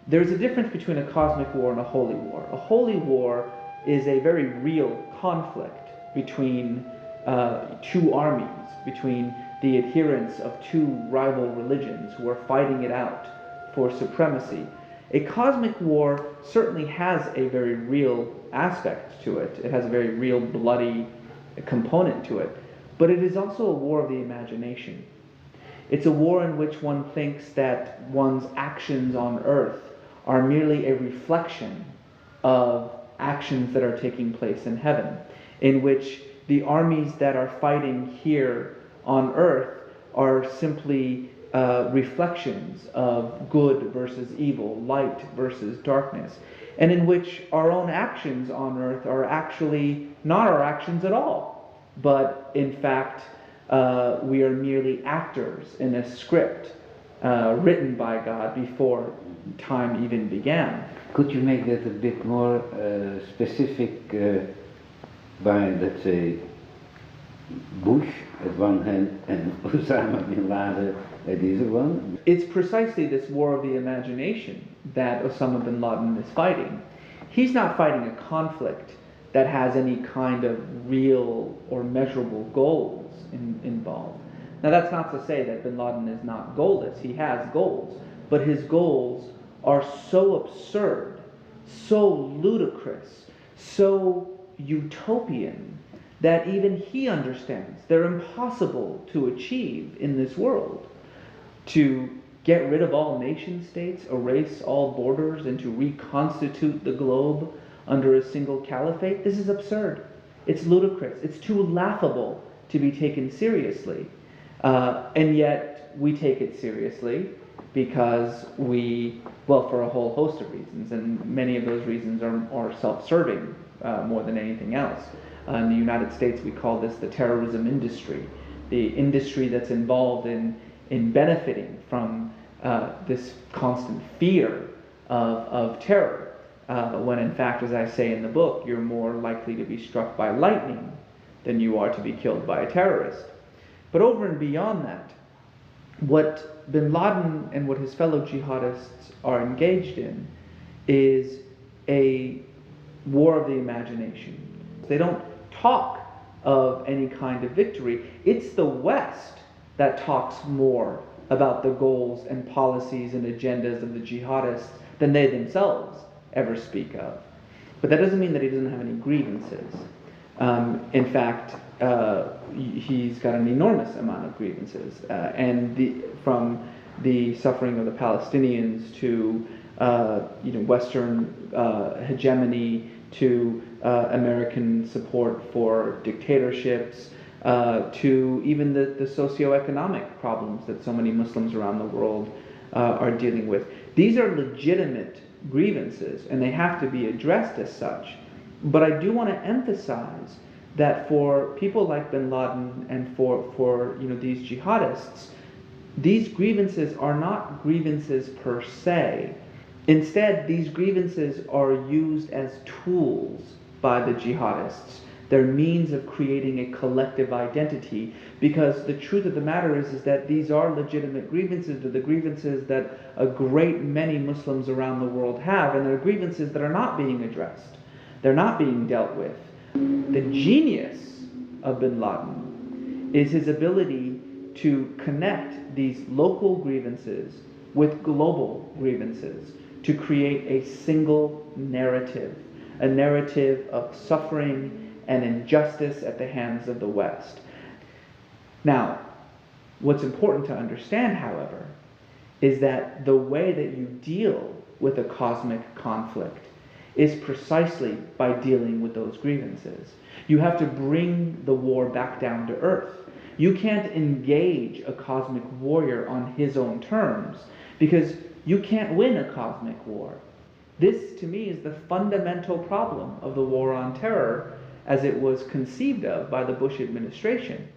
There's a difference between a cosmic war and a holy war. A holy war is a very real conflict between two armies, between the adherents of two rival religions who are fighting it out for supremacy. A cosmic war certainly has a very real aspect to it. It has a very real bloody component to it. But it is also a war of the imagination. It's a war in which one thinks that one's actions on earth are merely a reflection of actions that are taking place in heaven, in which the armies that are fighting here on earth are simply reflections of good versus evil, light versus darkness, and in which our own actions on earth are actually not our actions at all, but in fact we are merely actors in a script written by God before time even began. Could you make that a bit more specific by, let's say, Bush at one hand and Osama bin Laden at the other one? It's precisely this war of the imagination that Osama bin Laden is fighting. He's not fighting a conflict that has any kind of real or measurable goals involved. Now, that's not to say that bin Laden is not goalless. He has goals, but his goals are so absurd, so ludicrous, so utopian, that even he understands they're impossible to achieve in this world. To get rid of all nation states, erase all borders, and to reconstitute the globe under a single caliphate, this is absurd. It's ludicrous. It's too laughable to be taken seriously. And yet we take it seriously because for a whole host of reasons, and many of those reasons are self-serving more than anything else. In the United States, we call this the terrorism industry, the industry that's involved in benefiting from this constant fear of terror, when in fact, as I say in the book, you're more likely to be struck by lightning than you are to be killed by a terrorist. But over and beyond that, what bin Laden and what his fellow jihadists are engaged in is a war of the imagination. They don't talk of any kind of victory. It's the West that talks more about the goals and policies and agendas of the jihadists than they themselves ever speak of. But that doesn't mean that he doesn't have any grievances. In fact, he's got an enormous amount of grievances, from the suffering of the Palestinians to Western hegemony to American support for dictatorships, to even the socioeconomic problems that so many Muslims around the world are dealing with. These are legitimate grievances, and they have to be addressed as such. But I do want to emphasize that for people like bin Laden and for these jihadists, these grievances are not grievances per se. Instead, these grievances are used as tools by the jihadists. They're means of creating a collective identity, because the truth of the matter is that these are legitimate grievances. They're the grievances that a great many Muslims around the world have, and they're grievances that are not being addressed. They're not being dealt with. The genius of bin Laden is his ability to connect these local grievances with global grievances to create a single narrative, a narrative of suffering and injustice at the hands of the West. Now, what's important to understand, however, is that the way that you deal with a cosmic conflict is precisely by dealing with those grievances. You have to bring the war back down to earth. You can't engage a cosmic warrior on his own terms, because you can't win a cosmic war. This, to me, is the fundamental problem of the war on terror as it was conceived of by the Bush administration.